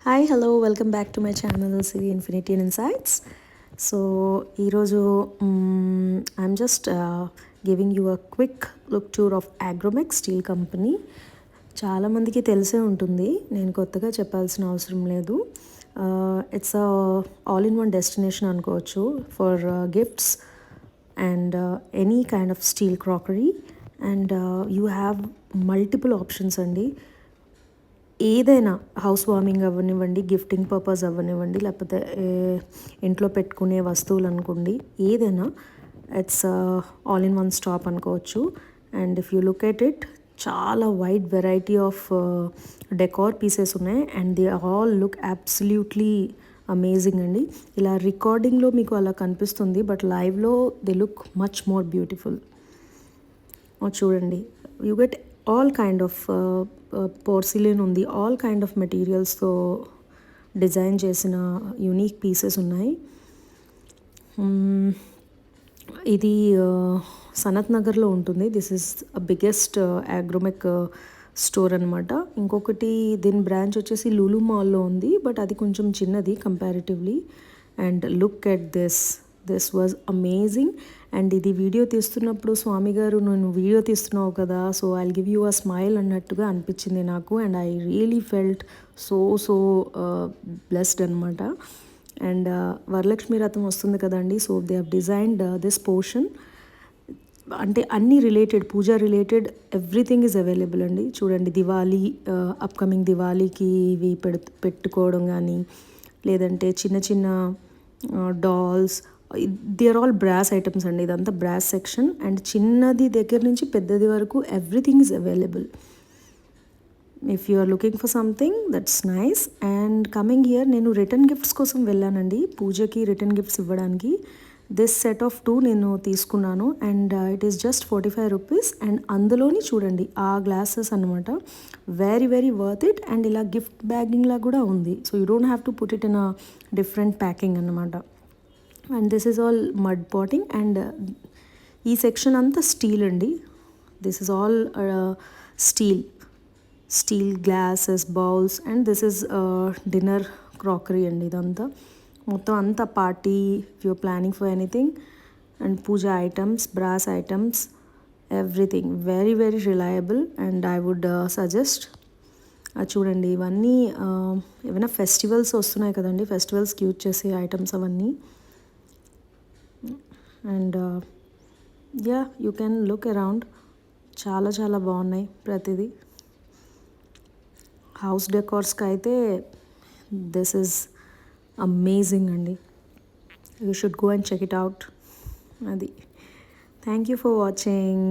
Hi hello welcome back to my channel Siri infinity and insights. So ఈరోజు I'm just giving you a quick look tour of Agromech steel company. చాలామందికి తెలిసే ఉంటుంది, నేను కొత్తగా చెప్పాల్సిన అవసరం లేదు. It's all in one destination అనుకోవచ్చు for gifts and any kind of steel crockery. And you have multiple options అండి. ఏదైనా హౌస్ వార్మింగ్ అవ్వనివ్వండి, గిఫ్టింగ్ పర్పస్ అవ్వనివ్వండి, లేకపోతే ఇంట్లో పెట్టుకునే వస్తువులు అనుకోండి, ఏదైనా it's all in one stop అనుకోవచ్చు. And if you look at it, చాలా wide variety of decor pieces ఉన్నాయి and they all look absolutely amazing అండి. ఇలా రికార్డింగ్లో మీకు అలా కనిపిస్తుంది, బట్ లైవ్లో they look much more beautiful. చూడండి, you get all kind of porcelain ఉంది, ఆల్ కైండ్ ఆఫ్ మెటీరియల్స్తో డిజైన్ చేసిన యూనిక్ పీసెస్ ఉన్నాయి. ఇది సనత్ నగర్లో ఉంటుంది. This is biggest Agromech store అనమాట. ఇంకొకటి దీని బ్రాంచ్ వచ్చేసి లూలు మాల్లో ఉంది, బట్ అది కొంచెం చిన్నది comparatively. And look at this was amazing. And ఇది వీడియో తీస్తున్నప్పుడు స్వామి గారు, నేను వీడియో తీస్తున్నావు కదా, so I'll give you a smile అన్నట్టుగా అనిపించింది నాకు. And I really felt so blessed అనమాట. అండ్ వరలక్ష్మి రథం వస్తుంది కదండి, so they have designed this portion. అంటే అన్నీ related, puja related everything is available అండి. చూడండి, దివాళీ, అప్కమింగ్ దివాళీకి ఇవి పెట్టుకోవడం కానీ, లేదంటే చిన్న చిన్న dolls, they are all brass items అండి. ఇదంతా బ్రాస్ సెక్షన్. అండ్ చిన్నది దగ్గర నుంచి పెద్దది వరకు everything is available. If you are looking for something that's nice. And coming here, నేను రిటర్న్ గిఫ్ట్స్ కోసం వెళ్ళానండి, పూజకి రిటర్న్ గిఫ్ట్స్ ఇవ్వడానికి. దిస్ సెట్ ఆఫ్ 2 నేను తీసుకున్నాను and it is just 45 rupees. And అందులోని చూడండి ఆ గ్లాసెస్ అనమాట, very very worth it. And ఇలా గిఫ్ట్ బ్యాగింగ్లా కూడా ఉంది, so you don't have to put it in a different packing అనమాట. And this is all mud potting. And ఈ సెక్షన్ అంతా స్టీల్ అండి. This is all steel glasses, bowls. And this is dinner crockery అండి. ఇదంతా మొత్తం అంతా party, if your planning for anything. And puja items, brass items, everything very very reliable. And I would suggest. చూడండి, ఇవన్నీ ఏమైనా festivals వస్తున్నాయి కదండి, ఫెస్టివల్స్కి యూజ్ చేసే ఐటమ్స్ అవన్నీ. And yeah, you can look around. చాలా చాలా బాగున్నాయి ప్రతిదీ. హౌస్ డెకార్స్కి అయితే దిస్ ఈజ్ అమేజింగ్ అండి. You should go and check it out. అది. Thank you for watching.